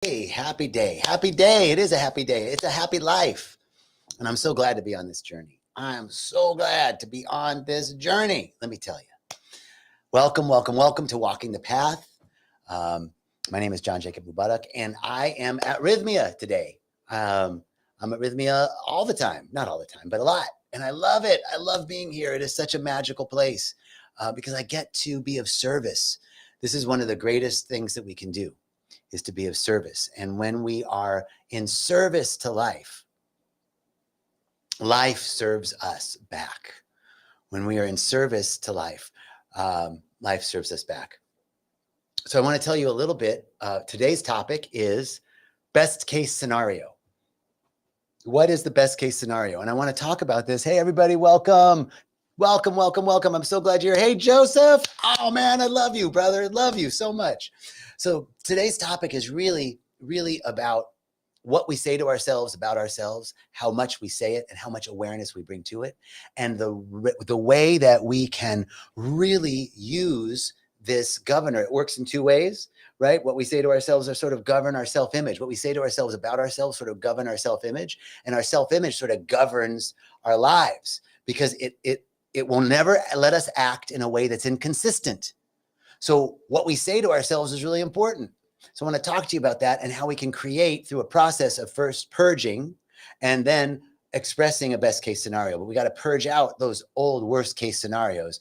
Hey, happy day. Happy day. It is a happy day. It's a happy life. And I'm so glad to be on this journey. I am so glad to be on this journey. Let me tell you. Welcome, welcome, welcome to Walking the Path. My name is John Jacob Mubarak, and I am at Rythmia today. I'm at Rythmia all the time. Not all the time, but a lot. And I love it. I love being here. It is such a magical place because I get to be of service. This is one of the greatest things that we can do, is to be of service. And when we are in service to life, life serves us back. When we are in service to life, life serves us back. So I want to tell you a little bit. Today's topic is best case scenario. What is the best case scenario? And I want to talk about this. Hey, everybody, welcome. Welcome, welcome, welcome. I'm so glad you're here. Hey, Joseph. Oh, man, I love you, brother. I love you so much. So today's topic is really about what we say to ourselves about ourselves, how much we say it, and how much awareness we bring to it, and the way that we can really use this governor. It works in two ways, right? What we say to ourselves are sort of govern our self-image. What we say to ourselves about ourselves sort of govern our self-image, and our self-image sort of governs our lives, because it will never let us act in a way that's inconsistent. So what we say to ourselves is really important. So I want to talk to you about that and how we can create through a process of first purging and then expressing a best case scenario. But we got to purge out those old worst case scenarios,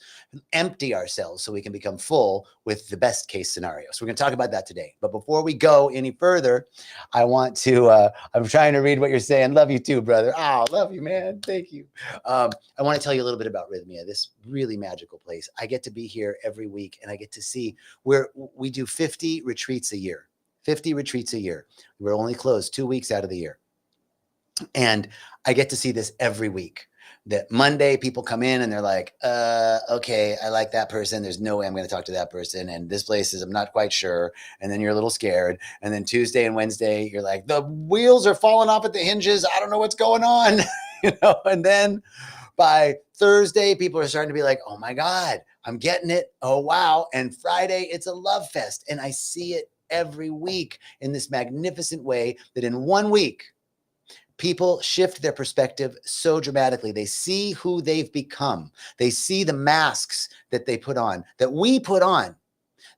empty ourselves so we can become full with the best case scenario. So we're going to talk about that today. But before we go any further, I want to, I'm trying to read what you're saying. Love you too, brother. Oh, love you, man. Thank you. I want to tell you a little bit about Rythmia, this really magical place. I get to be here every week and I get to see where we do 50 retreats a year. 50 retreats a year. We're only closed 2 weeks out of the year. And I get to see this every week. That Monday people come in and they're like, okay, I like that person. There's no way I'm going to talk to that person. And this place is, I'm not quite sure. And then you're a little scared. And then Tuesday and Wednesday, you're like, the wheels are falling off at the hinges. I don't know what's going on. And then by Thursday, people are starting to be like, oh my God, I'm getting it. Oh, wow. And Friday, it's a love fest. And I see it every week in this magnificent way that in 1 week, people shift their perspective so dramatically. They see who they've become. They see the masks that they put on, that we put on,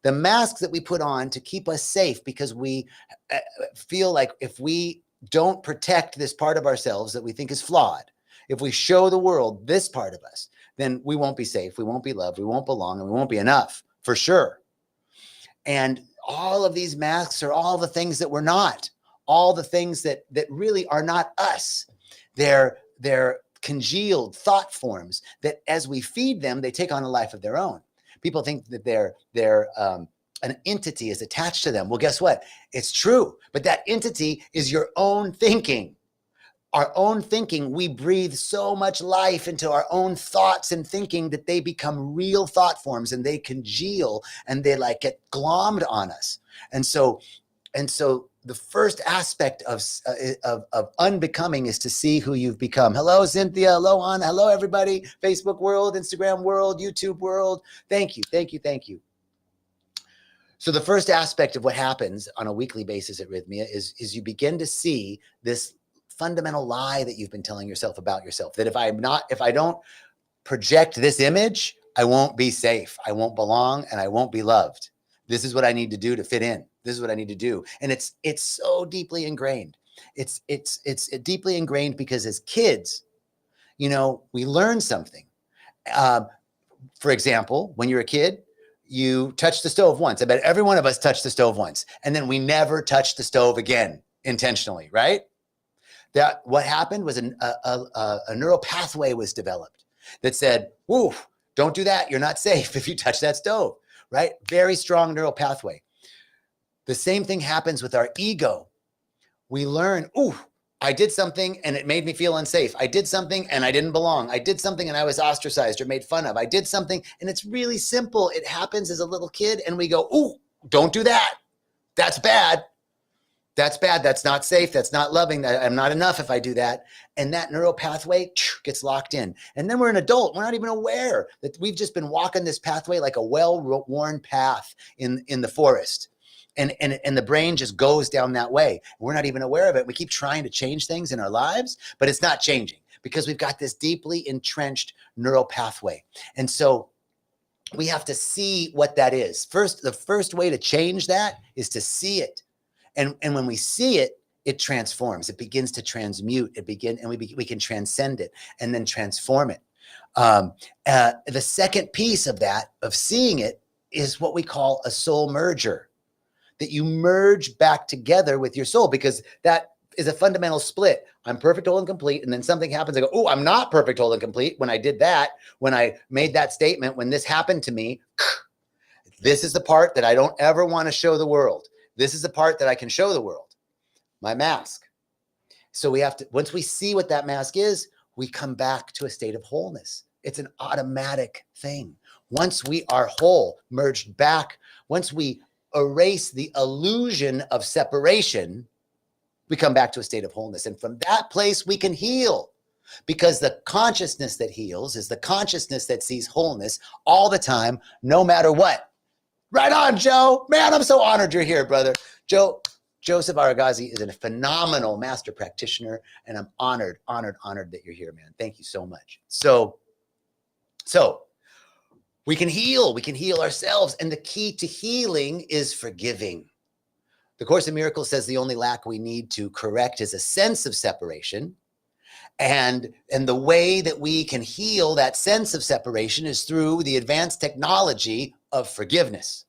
the masks that we put on to keep us safe, because we feel like if we don't protect this part of ourselves that we think is flawed, if we show the world this part of us, then we won't be safe, we won't be loved, we won't belong, and we won't be enough, for sure. And all of these masks are all the things that we're not. All the things that really are not us. They're congealed thought forms that as we feed them, they take on a life of their own. People think that an entity is attached to them. Well, guess what? It's true. But that entity is your own thinking. Our own thinking, we breathe so much life into our own thoughts and thinking that they become real thought forms, and they congeal and they like get glommed on us. And so the first aspect of unbecoming is to see who you've become. Hello, Cynthia. Hello, Anna. Hello, everybody. Facebook world, Instagram world, YouTube world. Thank you, thank you, thank you. So the first aspect of what happens on a weekly basis at Rythmia is you begin to see this fundamental lie that you've been telling yourself about yourself, that if I don't project this image, I won't be safe, I won't belong, and I won't be loved. This is what I need to do to fit in. This is what I need to do. And it's so deeply ingrained. It's deeply ingrained because as kids, we learn something. For example, when you're a kid, you touch the stove once. I bet every one of us touched the stove once. And then we never touched the stove again intentionally, right? That what happened was a neural pathway was developed that said, whoo, don't do that. You're not safe if you touch that stove, right? Very strong neural pathway. The same thing happens with our ego. We learn, ooh, I did something and it made me feel unsafe. I did something and I didn't belong. I did something and I was ostracized or made fun of. I did something, and it's really simple. It happens as a little kid and we go, ooh, don't do that. That's bad. That's bad. That's not safe. That's not loving. I'm not enough if I do that. And that neural pathway gets locked in. And then we're an adult. We're not even aware that we've just been walking this pathway like a well-worn path in the forest. And the brain just goes down that way. We're not even aware of it. We keep trying to change things in our lives, but it's not changing because we've got this deeply entrenched neural pathway. And so we have to see what that is. The first way to change that is to see it. And when we see it, it transforms. It begins to transmute. And we can transcend it and then transform it. The second piece of that, of seeing it, is what we call a soul merger. That you merge back together with your soul, because that is a fundamental split. I'm perfect, whole, and complete. And then something happens. I go, oh, I'm not perfect, whole, and complete. When I did that, when I made that statement, when this happened to me, this is the part that I don't ever want to show the world. This is the part that I can show the world, my mask. So we have to, once we see what that mask is, we come back to a state of wholeness. It's an automatic thing. Once we are whole, merged back, once we erase the illusion of separation, we come back to a state of wholeness. And from that place, we can heal, because the consciousness that heals is the consciousness that sees wholeness all the time, no matter what. Right on, Joe. Man, I'm so honored you're here, brother. Joseph Aragazi is a phenomenal master practitioner, and I'm honored that you're here, man. Thank you so much. So we can heal ourselves. And the key to healing is forgiving. The Course in Miracles says the only lack we need to correct is a sense of separation. And the way that we can heal that sense of separation is through the advanced technology of forgiveness.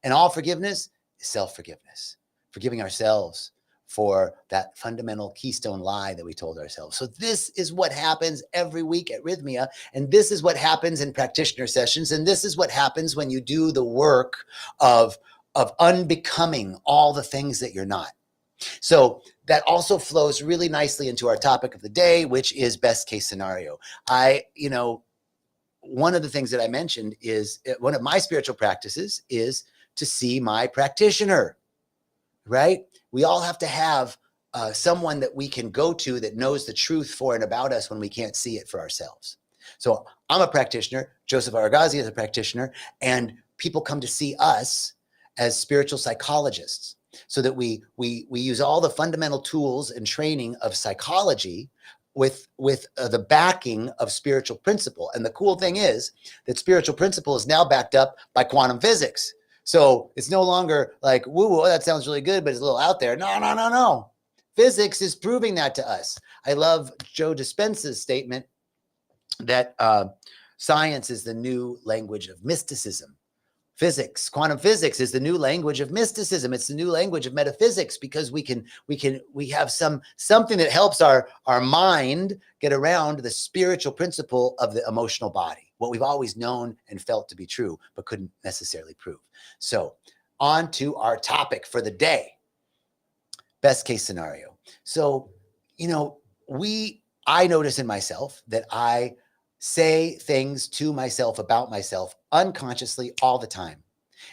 And all forgiveness is self-forgiveness, forgiving ourselves for that fundamental keystone lie that we told ourselves. So this is what happens every week at Rythmia, and this is what happens in practitioner sessions, and this is what happens when you do the work of unbecoming all the things that you're not. So that also flows really nicely into our topic of the day, which is best case scenario. One of the things that I mentioned is one of my spiritual practices is to see my practitioner, right? We all have to have someone that we can go to that knows the truth for and about us when we can't see it for ourselves. So I'm a practitioner. Joseph Aragazi is a practitioner, and people come to see us as spiritual psychologists, so that we use all the fundamental tools and training of psychology with the backing of spiritual principle. And the cool thing is that spiritual principle is now backed up by quantum physics. So it's no longer like, woo, that sounds really good, but it's a little out there. No. Physics is proving that to us. I love Joe Dispenza's statement that science is the new language of mysticism. Quantum physics is the new language of mysticism. It's the new language of metaphysics, because we have something that helps our mind get around the spiritual principle of the emotional body, what we've always known and felt to be true, but couldn't necessarily prove. So on to our topic for the day, best case scenario. So, I notice in myself that I say things to myself about myself unconsciously all the time.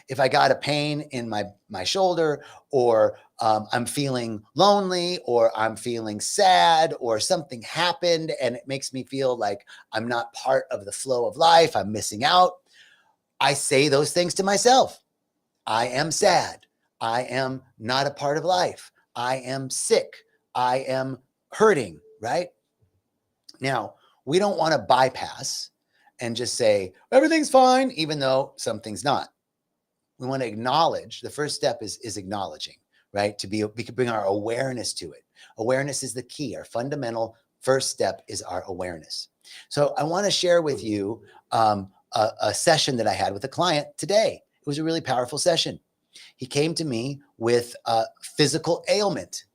If I got a pain in my shoulder, or I'm feeling lonely, or I'm feeling sad, or something happened and it makes me feel like I'm not part of the flow of life, I'm missing out, I say those things to myself. I am sad. I am not a part of life. I am sick. I am hurting, right? Now, we don't want to bypass and just say, everything's fine, even though something's not. We want to acknowledge. The first step is acknowledging, right? We can bring our awareness to it. Awareness is the key. Our fundamental first step is our awareness. So I want to share with you a session that I had with a client today. It was a really powerful session. He came to me with a physical ailment.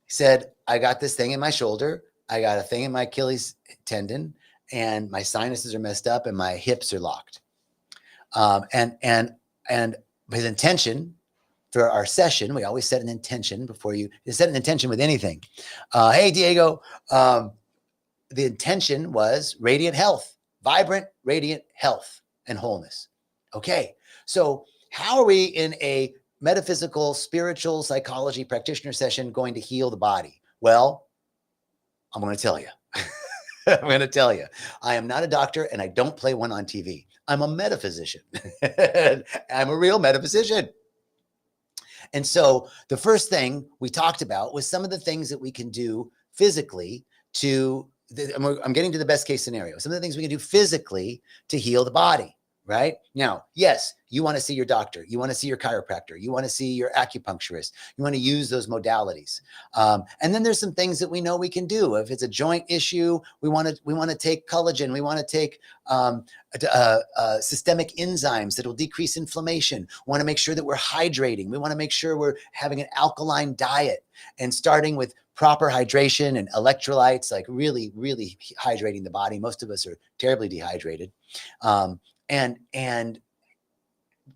He said, I got this thing in my shoulder. I got a thing in my Achilles tendon, and my sinuses are messed up, and my hips are locked. And his intention for our session, we always set an intention before you set an intention with anything. Hey, Diego, the intention was radiant health, vibrant, radiant health and wholeness. Okay, so how are we in a metaphysical, spiritual psychology practitioner session going to heal the body? Well, I'm going to tell you. I'm going to tell you. I am not a doctor, and I don't play one on TV. I'm a metaphysician. I'm a real metaphysician. And so the first thing we talked about was some of the things that we can do physically I'm getting to the best case scenario. Some of the things we can do physically to heal the body, right? Now, yes, you want to see your doctor. You want to see your chiropractor. You want to see your acupuncturist. You want to use those modalities. And then there's some things that we know we can do. If it's a joint issue, we want to take collagen. We want to take systemic enzymes that will decrease inflammation. We want to make sure that we're hydrating. We want to make sure we're having an alkaline diet and starting with proper hydration and electrolytes, like really, really hydrating the body. Most of us are terribly dehydrated. And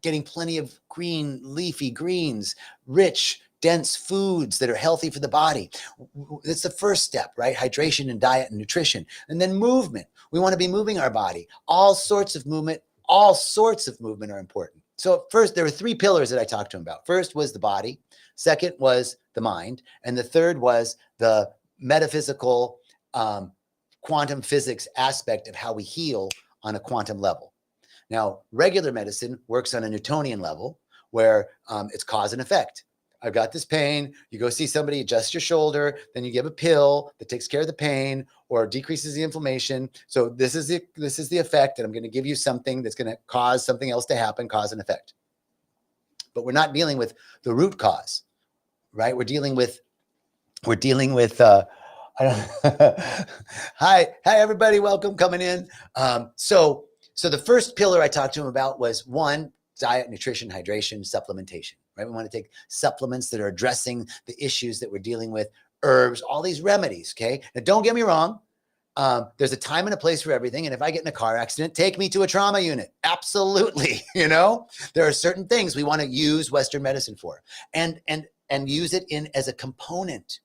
getting plenty of green, leafy greens, rich, dense foods that are healthy for the body. That's the first step, right? Hydration and diet and nutrition. And then movement. We want to be moving our body. All sorts of movement are important. So first, there were 3 pillars that I talked to him about. First was the body. Second was the mind. And the third was the metaphysical quantum physics aspect of how we heal on a quantum level. Now, regular medicine works on a Newtonian level where it's cause and effect. I've got this pain. You go see somebody, adjust your shoulder, then you give a pill that takes care of the pain or decreases the inflammation. So this is the effect, and I'm going to give you something that's going to cause something else to happen, cause and effect. But we're not dealing with the root cause, right? We're dealing with hi everybody, welcome coming in. So the first pillar I talked to him about was 1, diet, nutrition, hydration, supplementation, right? We want to take supplements that are addressing the issues that we're dealing with, herbs, all these remedies, okay? Now, don't get me wrong. There's a time and a place for everything. And if I get in a car accident, take me to a trauma unit. Absolutely. There are certain things we want to use Western medicine for and use it as a component.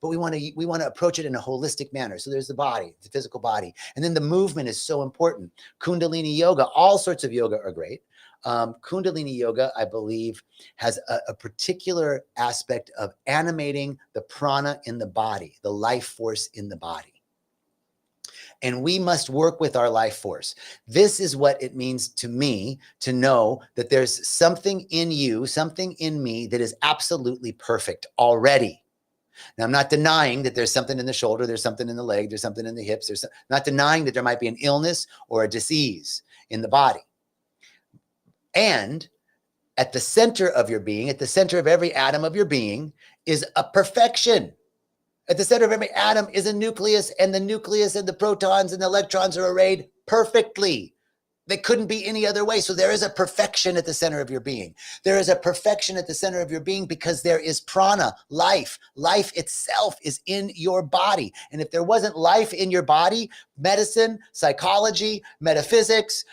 But we want to approach it in a holistic manner. So there's the body, the physical body. And then the movement is so important. Kundalini yoga, all sorts of yoga are great. Kundalini yoga, I believe, has a particular aspect of animating the prana in the body, the life force in the body. And we must work with our life force. This is what it means to me to know that there's something in you, something in me that is absolutely perfect already. Now, I'm not denying that there's something in the shoulder, there's something in the leg, there's something in the hips. Not denying that there might be an illness or a disease in the body. And at the center of your being, at the center of every atom of your being is a perfection. At the center of every atom is a nucleus, and the nucleus and the protons and the electrons are arrayed perfectly. They couldn't be any other way. So there is a perfection at the center of your being. There is a perfection at the center of your being because there is prana, life. Life itself is in your body. And if there wasn't life in your body, medicine, psychology, metaphysics,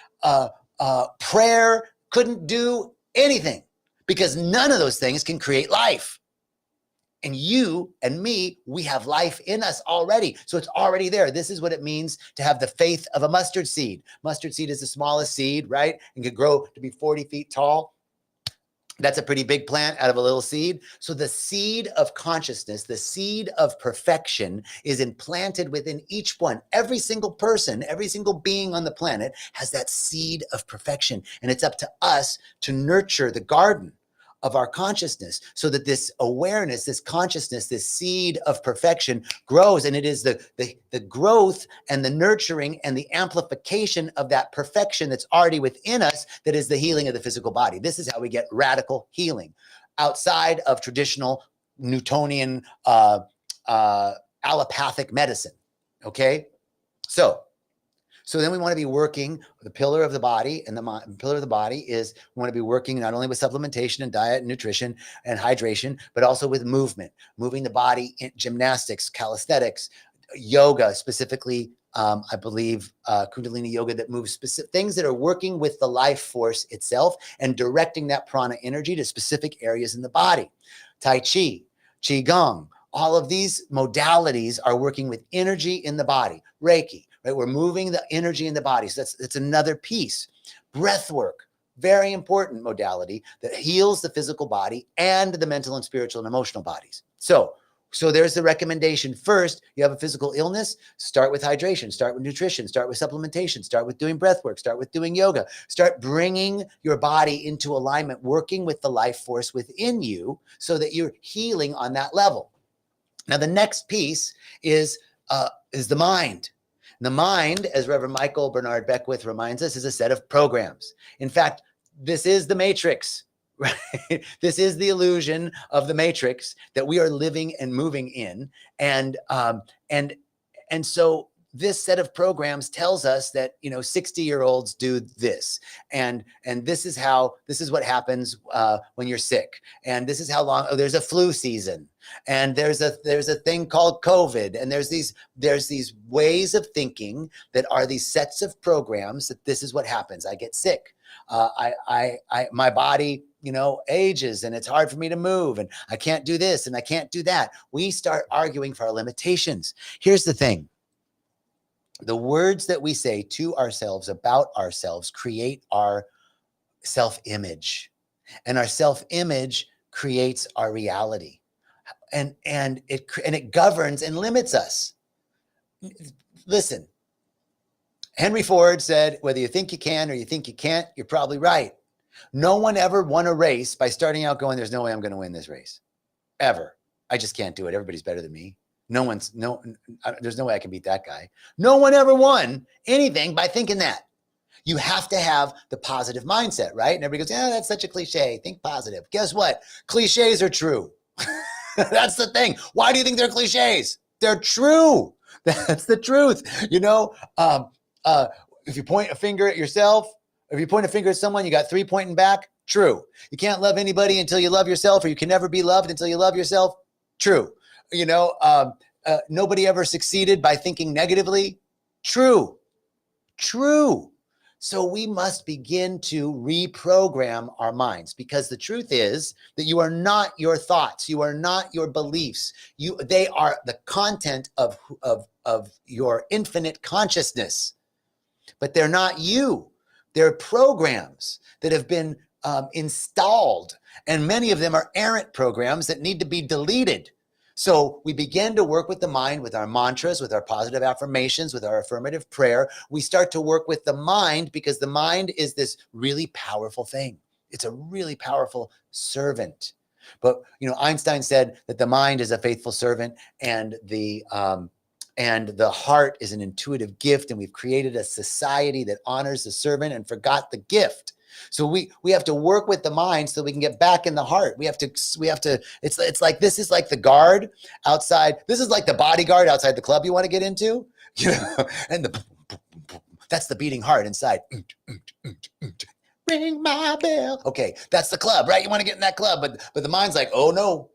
prayer couldn't do anything because none of those things can create life. And you and me, we have life in us already. So it's already there. This is what it means to have the faith of a mustard seed. Mustard seed is the smallest seed, right? And can grow to be 40 feet tall. That's a pretty big plant out of a little seed. So the seed of consciousness, the seed of perfection is implanted within each one. Every single person, every single being on the planet has that seed of perfection. And it's up to us to nurture the garden of our consciousness so that this awareness, this consciousness, this seed of perfection grows. And it is the growth and the nurturing and the amplification of that perfection that's already within us that is the healing of the physical body. This is how we get radical healing outside of traditional Newtonian allopathic medicine. Okay? So then we want to be working the pillar of the body, and the pillar of the body is we want to be working not only with supplementation and diet and nutrition and hydration, but also with movement, moving the body in gymnastics, calisthenics, yoga, specifically, I believe Kundalini yoga that moves specific things that are working with the life force itself and directing that prana energy to specific areas in the body. Tai Chi, Qigong, all of these modalities are working with energy in the body. Reiki. Right? We're moving the energy in the body. So that's another piece. Breath work, very important modality that heals the physical body and the mental and spiritual and emotional bodies. So So there's the recommendation. First, you have a physical illness, start with hydration, start with nutrition, start with supplementation, start with doing breath work, start with doing yoga, start bringing your body into alignment, working with the life force within you so that you're healing on that level. Now, the next piece is the mind. The mind, as Reverend Michael Bernard Beckwith reminds us, is a set of programs. In fact, this is the matrix. Right? This is the illusion of the matrix that we are living and moving in. And so this set of programs tells us that, 60-year-olds do this. And this is what happens when you're sick. And this is how long, there's a flu season. And there's a thing called COVID. And there's these ways of thinking that are these sets of programs that this is what happens. I get sick. My body, ages, and it's hard for me to move, and I can't do this and I can't do that. We start arguing for our limitations. Here's the thing. The words that we say to ourselves about ourselves create our self-image, and our self-image creates our reality, and it governs and limits us. Listen, Henry Ford said, whether you think you can or you think you can't, you're probably right. No one ever won a race by starting out going, there's no way I'm going to win this race. Ever. I just can't do it. Everybody's better than me. There's no way I can beat that guy. No one ever won anything by thinking that. You have to have the positive mindset, right? And everybody goes, that's such a cliche. Think positive. Guess what? Cliches are true. That's the thing. Why do you think they're cliches? They're true. That's the truth. If you point a finger at yourself, if you point a finger at someone, you got 3 pointing back. True. You can't love anybody until you love yourself, or you can never be loved until you love yourself. True. Nobody ever succeeded by thinking negatively. True. So we must begin to reprogram our minds, because the truth is that you are not your thoughts. You are not your beliefs. They are the content of your infinite consciousness, but they're not you. They're programs that have been installed, and many of them are errant programs that need to be deleted. So we begin to work with the mind, with our mantras, with our positive affirmations, with our affirmative prayer. We start to work with the mind, because the mind is this really powerful thing. It's a really powerful servant. But, Einstein said that the mind is a faithful servant, and the heart is an intuitive gift. And we've created a society that honors the servant and forgot the gift. So we have to work with the mind so we can get back in the heart. We have to, it's like, this is like the guard outside. This is like the bodyguard outside the club you want to get into, and that's the beating heart inside. Ring my bell. Okay, that's the club, right? You want to get in that club, but the mind's like, oh no,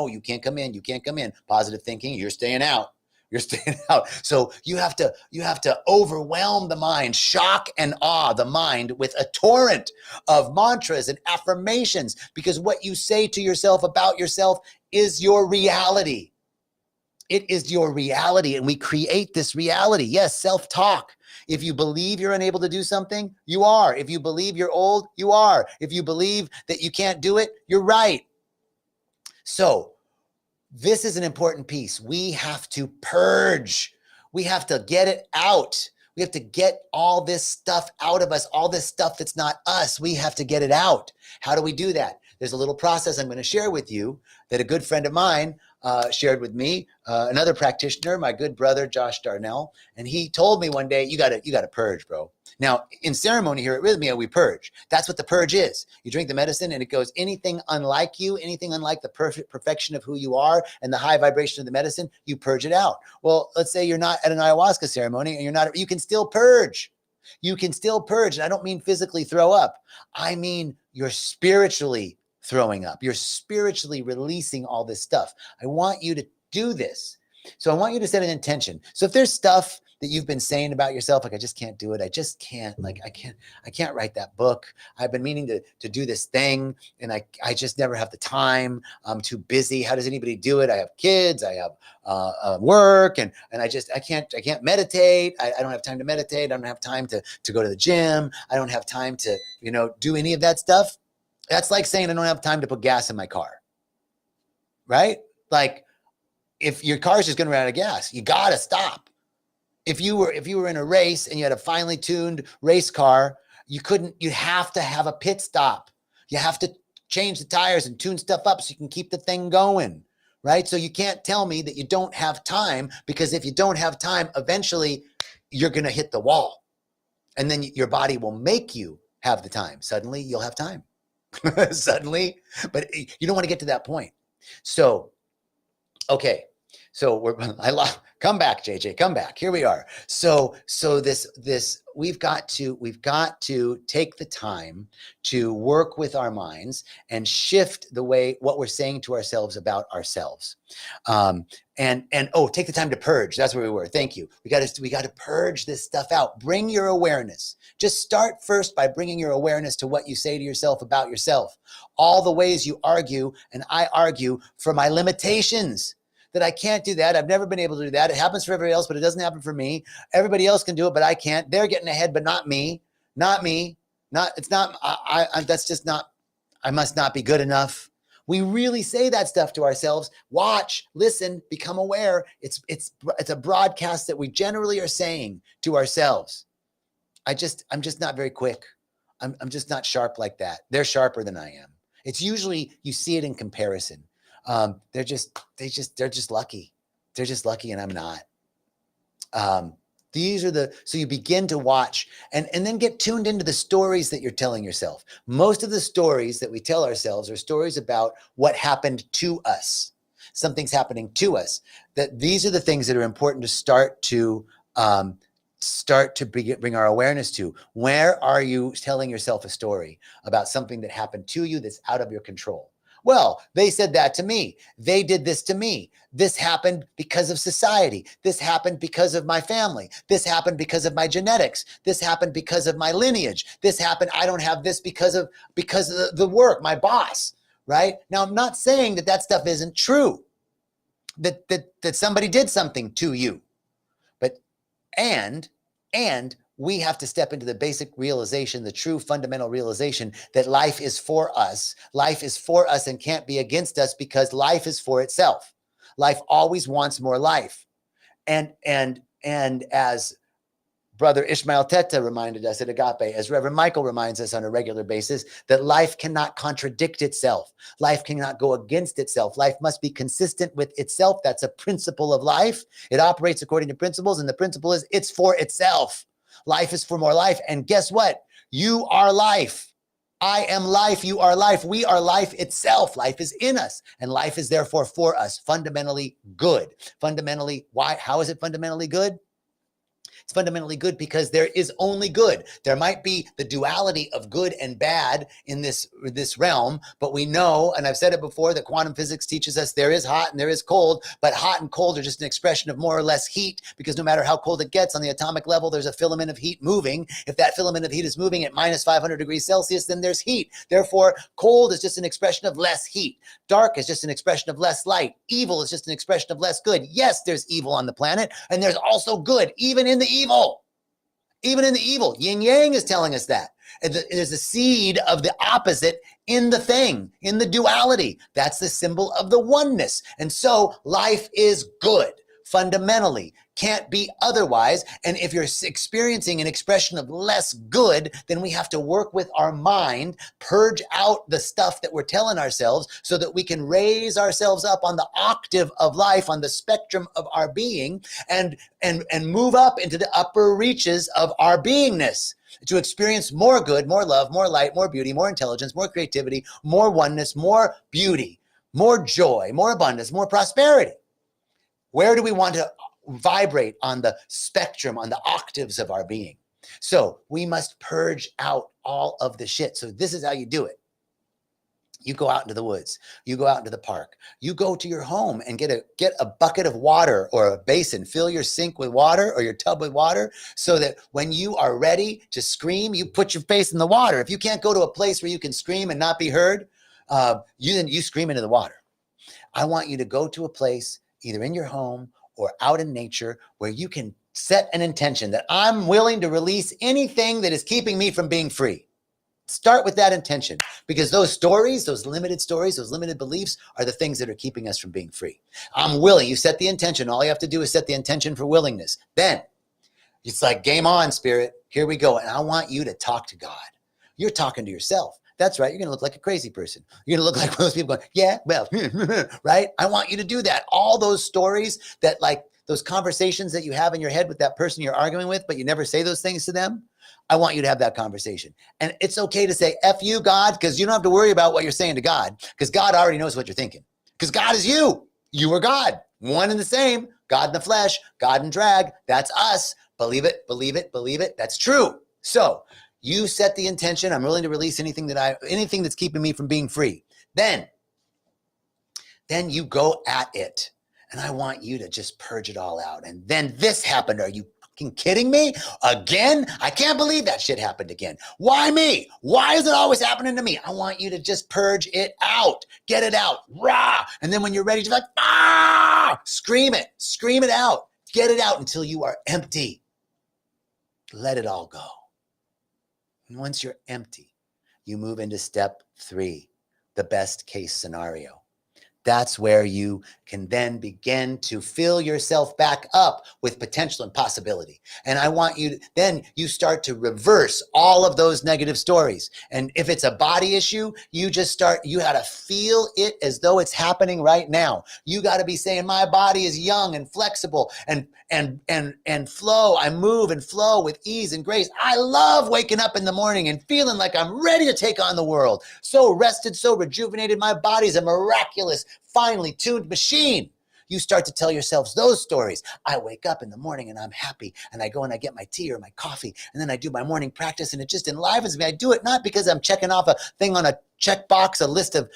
you can't come in. You can't come in. Positive thinking, you're staying out. You're staying out. So you have to overwhelm the mind, shock and awe the mind with a torrent of mantras and affirmations, because what you say to yourself about yourself is your reality. It is your reality, and we create this reality. Yes, self-talk. If you believe you're unable to do something, you are. If you believe you're old, you are. If you believe that you can't do it, you're right. So this is an important piece. We have to purge. We have to get it out. We have to get all this stuff out of us, all this stuff that's not us. We have to get it out. How do we do that? There's a little process I'm going to share with you that a good friend of mine shared with me, another practitioner, my good brother, Josh Darnell. And he told me one day, you got to purge, bro. Now, in ceremony here at Rythmia, we purge. That's what the purge is. You drink the medicine and it goes, anything unlike you, anything unlike the perfection of who you are and the high vibration of the medicine, you purge it out. Well, let's say you're not at an ayahuasca ceremony and you can still purge. You can still purge. And I don't mean physically throw up. I mean, you're spiritually throwing up. You're spiritually releasing all this stuff. I want you to do this. So I want you to set an intention. So if there's stuff that you've been saying about yourself, like, I just can't do it. I just can't, like, I can't write that book. I've been meaning to do this thing, and I just never have the time. I'm too busy. How does anybody do it? I have kids, I have work, and I can't meditate. I don't have time to meditate. I don't have time to go to the gym. I don't have time to, do any of that stuff. That's like saying I don't have time to put gas in my car, right? Like, if your car's just going to run out of gas, you got to stop. If you were in a race and you had a finely tuned race car, you have to have a pit stop. You have to change the tires and tune stuff up so you can keep the thing going, right? So you can't tell me that you don't have time, because if you don't have time, eventually you're going to hit the wall, and then your body will make you have the time. Suddenly you'll have time. Suddenly, but you don't want to get to that point. So, okay. So come back, JJ, come back. Here we are. So this we've got to take the time to work with our minds and shift the way what we're saying to ourselves about ourselves. Take the time to purge. That's where we were. Thank you. We got to purge this stuff out. Bring your awareness. Just start first by bringing your awareness to what you say to yourself about yourself. All the ways you argue, and I argue for my limitations, that I can't do that. I've never been able to do that. It happens for everybody else, but it doesn't happen for me. Everybody else can do it, but I can't. They're getting ahead, but not me. Not me. That's just not, I must not be good enough. We really say that stuff to ourselves. Watch, listen, become aware. It's a broadcast that we generally are saying to ourselves. I'm just not very quick. I'm just not sharp like that. They're sharper than I am. It's usually, you see it in comparison. They're just lucky. They're just lucky, and I'm not. So you begin to watch and then get tuned into the stories that you're telling yourself. Most of the stories that we tell ourselves are stories about what happened to us. Something's happening to us. That these are the things that are important to start to bring our awareness to. Where are you telling yourself a story about something that happened to you that's out of your control? Well, they said that to me. They did this to me. This happened because of society. This happened because of my family. This happened because of my genetics. This happened because of my lineage. This happened, I don't have this because of the work, my boss, right? Now, I'm not saying that stuff isn't true, that somebody did something to you, but, and we have to step into the basic realization, the true fundamental realization that life is for us. Life is for us and can't be against us, because life is for itself. Life always wants more life. And as Brother Ishmael Teta reminded us at Agape, as Reverend Michael reminds us on a regular basis, that life cannot contradict itself. Life cannot go against itself. Life must be consistent with itself. That's a principle of life. It operates according to principles, and the principle is it's for itself. Life is for more life. And guess what? You are life. I am life. You are life. We are life itself. Life is in us, and life is therefore for us. Fundamentally good. Fundamentally, why? How is it fundamentally good? It's fundamentally good because there is only good. There might be the duality of good and bad in this realm, but we know, and I've said it before, that quantum physics teaches us there is hot and there is cold, but hot and cold are just an expression of more or less heat, because no matter how cold it gets on the atomic level, there's a filament of heat moving. If that filament of heat is moving at minus 500 degrees Celsius, then there's heat. Therefore, cold is just an expression of less heat. Dark is just an expression of less light. Evil is just an expression of less good. Yes, there's evil on the planet, and there's also good, even in the evil. Even in the evil. Yin Yang is telling us that. There's a seed of the opposite in the thing, in the duality. That's the symbol of the oneness. And so life is good, fundamentally. Can't be otherwise. And if you're experiencing an expression of less good, then we have to work with our mind, purge out the stuff that we're telling ourselves, so that we can raise ourselves up on the octave of life, on the spectrum of our being, and move up into the upper reaches of our beingness, to experience more good, more love, more light, more beauty, more intelligence, more creativity, more oneness, more beauty, more joy, more abundance, more prosperity. Where do we want to vibrate on the spectrum, on the octaves of our being? So we must purge out all of the shit. So this is how you do it. You go out into the woods, you go out into the park, you go to your home and get a bucket of water or a basin, fill your sink with water or your tub with water, so that when you are ready to scream, you put your face in the water. If you can't go to a place where you can scream and not be heard, you scream into the water. I want you to go to a place, either in your home or out in nature, where you can set an intention that I'm willing to release anything that is keeping me from being free. Start with that intention, because those stories, those limited stories, those limited beliefs are the things that are keeping us from being free. I'm willing. You set the intention. All you have to do is set the intention for willingness. Then it's like, game on, spirit. Here we go. And I want you to talk to God. You're talking to yourself. That's right. You're going to look like a crazy person. You're going to look like one of those people going, yeah, well, right? I want you to do that. All those stories that, like, those conversations that you have in your head with that person you're arguing with, but you never say those things to them. I want you to have that conversation. And it's okay to say, F you, God, because you don't have to worry about what you're saying to God, because God already knows what you're thinking. Because God is you. You are God. One and the same. God in the flesh, God in drag. That's us. Believe it, believe it, believe it. That's true. So you set the intention. I'm willing to release anything that's keeping me from being free. Then you go at it. And I want you to just purge it all out. And then this happened. Are you fucking kidding me? Again? I can't believe that shit happened again. Why me? Why is it always happening to me? I want you to just purge it out. Get it out. Rah! And then when you're ready to, like, ah! Scream it. Scream it out. Get it out until you are empty. Let it all go. And once you're empty, you move into step 3, the best case scenario. That's where you can then begin to fill yourself back up with potential and possibility. And I want you to, then you start to reverse all of those negative stories. And if it's a body issue, you got to feel it as though it's happening right now. You got to be saying, my body is young and flexible and flow. I move and flow with ease and grace. I love waking up in the morning and feeling like I'm ready to take on the world. So rested, so rejuvenated. My body's a miraculous, finely tuned machine. You start to tell yourselves those stories. I wake up in the morning and I'm happy, and I go and I get my tea or my coffee, and then I do my morning practice, and it just enlivens me. I do it not because I'm checking off a thing on a checkbox, a list of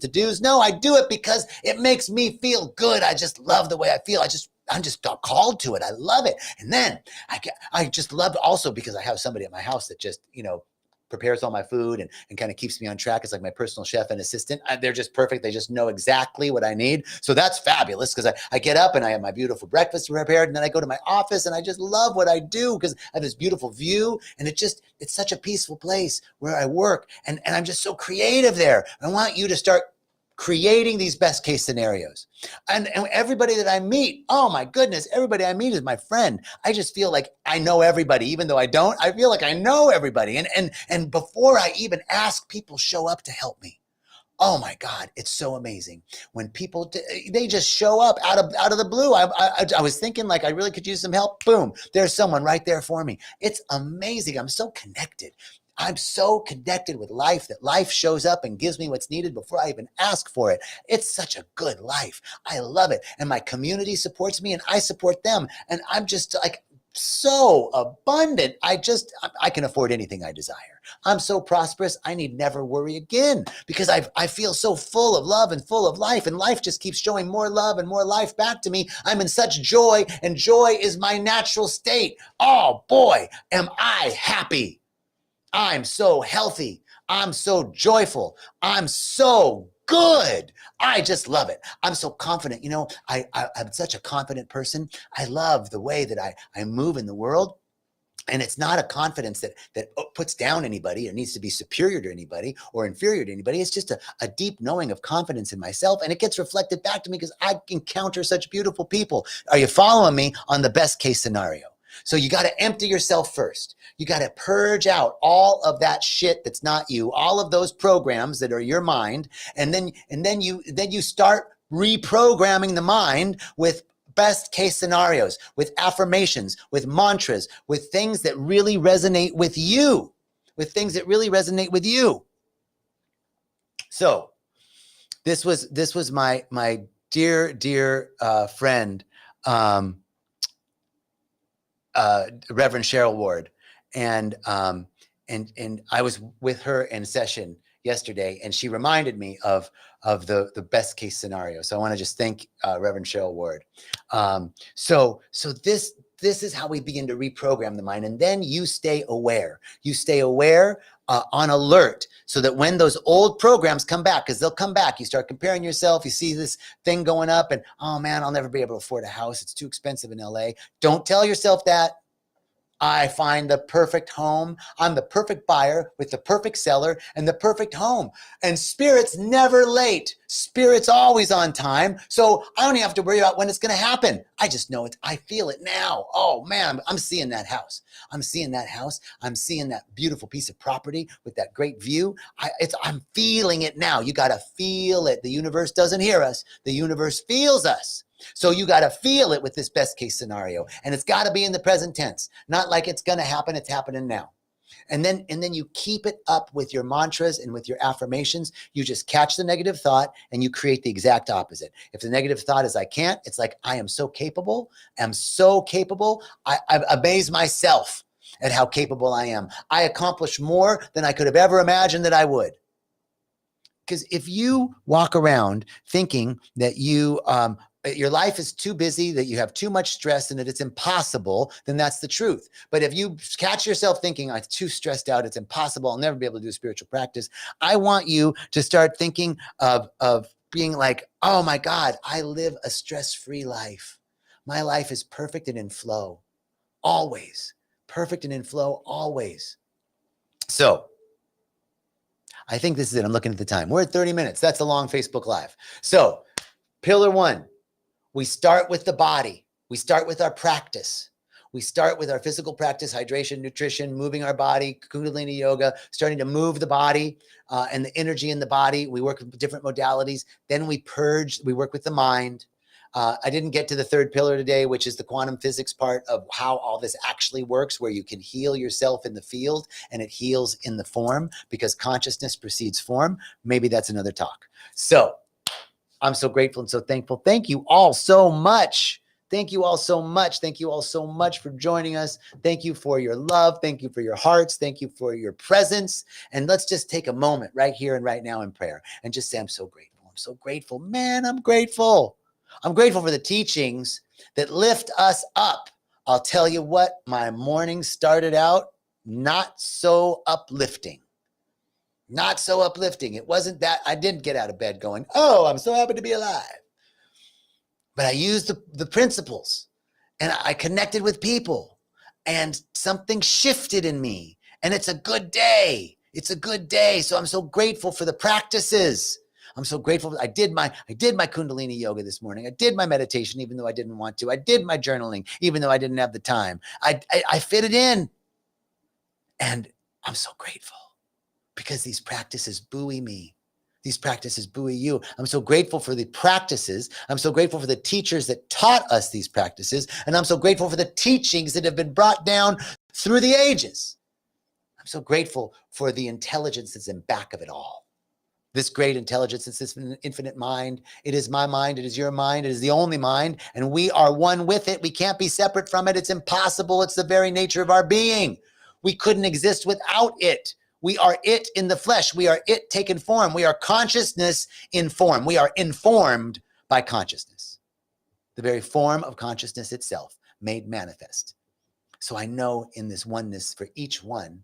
to-dos. No, I do it because it makes me feel good. I just love the way I feel. I'm just called to it. I love it. And then I just love it also because I have somebody at my house that just, prepares all my food and kind of keeps me on track. It's like my personal chef and assistant. They're just perfect. They just know exactly what I need. So that's fabulous, because I get up and I have my beautiful breakfast prepared, and then I go to my office and I just love what I do because I have this beautiful view, and it's such a peaceful place where I work, and I'm just so creative there. I want you to start creating these best case scenarios. And everybody that I meet, oh my goodness, everybody I meet is my friend. I just feel like I know everybody, even though I don't. I feel like I know everybody. And before I even ask, people show up to help me. Oh my God, it's so amazing when people, they just show up out of the blue. I was thinking, like, I really could use some help. Boom, there's someone right there for me. It's amazing. I'm so connected. I'm so connected with life that life shows up and gives me what's needed before I even ask for it. It's such a good life. I love it. And my community supports me and I support them. And I'm just like so abundant. I can afford anything I desire. I'm so prosperous. I need never worry again because I feel so full of love and full of life, and life just keeps showing more love and more life back to me. I'm in such joy, and joy is my natural state. Oh boy, am I happy. I'm so healthy. I'm so joyful. I'm so good. I just love it. I'm so confident. I'm such a confident person. I love the way that I move in the world. And it's not a confidence that puts down anybody or needs to be superior to anybody or inferior to anybody. It's just a deep knowing of confidence in myself. And it gets reflected back to me because I encounter such beautiful people. Are you following me on the best case scenario? So you got to empty yourself first. You got to purge out all of that shit that's not you, all of those programs that are your mind, and then you start reprogramming the mind with best case scenarios, with affirmations, with mantras, with things that really resonate with you, So this was my dear friend, Reverend Cheryl Ward, and I was with her in session yesterday, and she reminded me of the best case scenario. So I want to just thank Reverend Cheryl Ward. So this is how we begin to reprogram the mind, and then you stay aware. You stay aware, on alert, so that when those old programs come back, because they'll come back, you start comparing yourself, you see this thing going up, and oh man, I'll never be able to afford a house. It's too expensive in LA. Don't tell yourself that. I find the perfect home. I'm the perfect buyer with the perfect seller and the perfect home. And Spirit's never late. Spirit's always on time. So I don't even have to worry about when it's going to happen. I just know it. I feel it now. Oh man, I'm seeing that house. I'm seeing that house. I'm seeing that beautiful piece of property with that great view. I'm feeling it now. You got to feel it. The universe doesn't hear us. The universe feels us. So you got to feel it with this best case scenario. And it's got to be in the present tense, not like it's going to happen. It's happening now. And then you keep it up with your mantras and with your affirmations. You just catch the negative thought and you create the exact opposite. If the negative thought is I can't, it's like I am so capable. I'm so capable. I amaze myself at how capable I am. I accomplish more than I could have ever imagined that I would. Because if you walk around thinking that your life is too busy, that you have too much stress and that it's impossible, then that's the truth. But if you catch yourself thinking, I'm too stressed out, it's impossible, I'll never be able to do spiritual practice, I want you to start thinking of being like, oh my God, I live a stress-free life. My life is perfect and in flow, always. Perfect and in flow, always. So, I think this is it. I'm looking at the time. We're at 30 minutes. That's a long Facebook Live. So, pillar one, we start with the body. We start with our practice. We start with our physical practice, hydration, nutrition, moving our body, Kundalini yoga, starting to move the body and the energy in the body. We work with different modalities. Then we purge. We work with the mind. I didn't get to the third pillar today, which is the quantum physics part of how all this actually works, where you can heal yourself in the field and it heals in the form because consciousness precedes form. Maybe that's another talk. So I'm so grateful and so thankful. Thank you all so much. Thank you all so much. Thank you all so much for joining us. Thank you for your love. Thank you for your hearts. Thank you for your presence. And let's just take a moment right here and right now in prayer and just say, I'm so grateful. I'm so grateful. Man, I'm grateful. I'm grateful for the teachings that lift us up. I'll tell you what, my morning started out not so uplifting. Not so uplifting. It wasn't that I didn't get out of bed going, oh, I'm so happy to be alive. But I used the principles and I connected with people and something shifted in me. And it's a good day. It's a good day. So I'm so grateful for the practices. I'm so grateful. I did my Kundalini yoga this morning. I did my meditation, even though I didn't want to. I did my journaling, even though I didn't have the time. I fit it in. And I'm so grateful because these practices buoy me. These practices buoy you. I'm so grateful for the practices. I'm so grateful for the teachers that taught us these practices. And I'm so grateful for the teachings that have been brought down through the ages. I'm so grateful for the intelligence that's in back of it all. This great intelligence, it's this infinite mind. It is my mind. It is your mind. It is the only mind. And we are one with it. We can't be separate from it. It's impossible. It's the very nature of our being. We couldn't exist without it. We are it in the flesh. We are it taken form. We are consciousness in form. We are informed by consciousness. The very form of consciousness itself made manifest. So I know in this oneness for each one,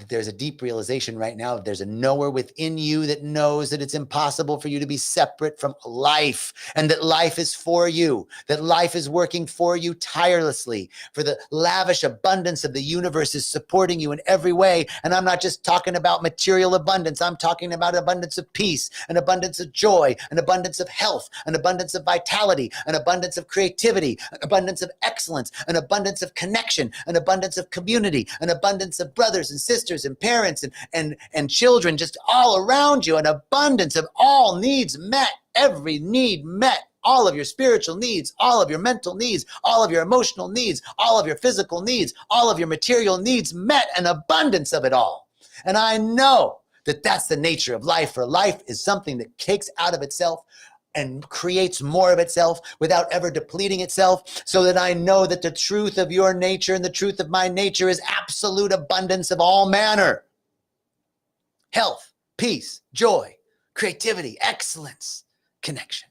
there's a deep realization right now. There's a knower within you that knows that it's impossible for you to be separate from life and that life is for you, that life is working for you tirelessly, for the lavish abundance of the universe is supporting you in every way. And I'm not just talking about material abundance. I'm talking about abundance of peace, an abundance of joy, an abundance of health, an abundance of vitality, an abundance of creativity, an abundance of excellence, an abundance of connection, an abundance of community, an abundance of brothers and sisters and parents and children just all around you, an abundance of all needs met, every need met, all of your spiritual needs, all of your mental needs, all of your emotional needs, all of your physical needs, all of your material needs met, an abundance of it all. And I know that that's the nature of life, for life is something that takes out of itself and creates more of itself without ever depleting itself, so that I know that the truth of your nature and the truth of my nature is absolute abundance of all manner. Health, peace, joy, creativity, excellence, connection.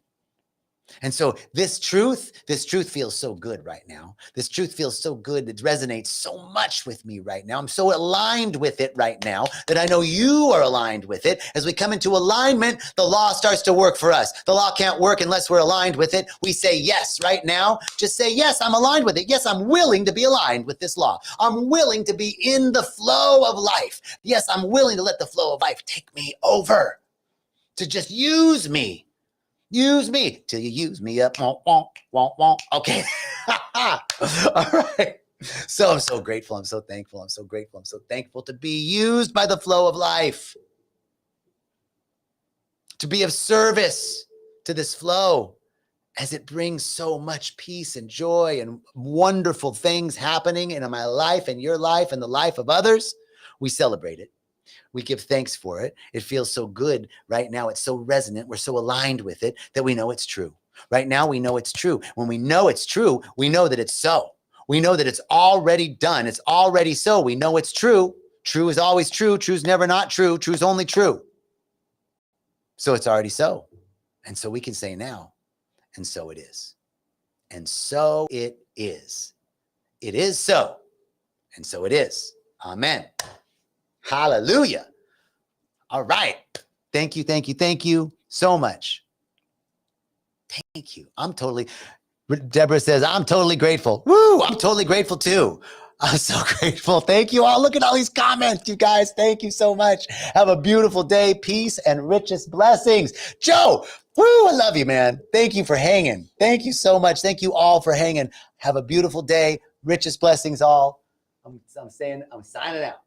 And so this truth feels so good right now. This truth feels so good. It resonates so much with me right now. I'm so aligned with it right now that I know you are aligned with it. As we come into alignment, the law starts to work for us. The law can't work unless we're aligned with it. We say yes right now. Just say, yes, I'm aligned with it. Yes, I'm willing to be aligned with this law. I'm willing to be in the flow of life. Yes, I'm willing to let the flow of life take me over, to just use me. Use me till you use me up. Okay. All right. So I'm so grateful. I'm so thankful. I'm so grateful. I'm so thankful to be used by the flow of life, to be of service to this flow as it brings so much peace and joy and wonderful things happening in my life and your life and the life of others. We celebrate it. We give thanks for it. It feels so good right now. It's so resonant. We're so aligned with it that we know it's true. Right now, we know it's true. When we know it's true, we know that it's so. We know that it's already done. It's already so. We know it's true. True is always true. True's never not true. True's only true. So it's already so. And so we can say now, and so it is. And so it is. It is so. And so it is. Amen. Hallelujah. All right. Thank you so much. Thank you. Deborah says, I'm totally grateful. Woo, I'm totally grateful too. I'm so grateful. Thank you all. Look at all these comments, you guys. Thank you so much. Have a beautiful day. Peace and richest blessings. Joe, woo, I love you, man. Thank you for hanging. Thank you so much. Thank you all for hanging. Have a beautiful day. Richest blessings all. I'm signing out.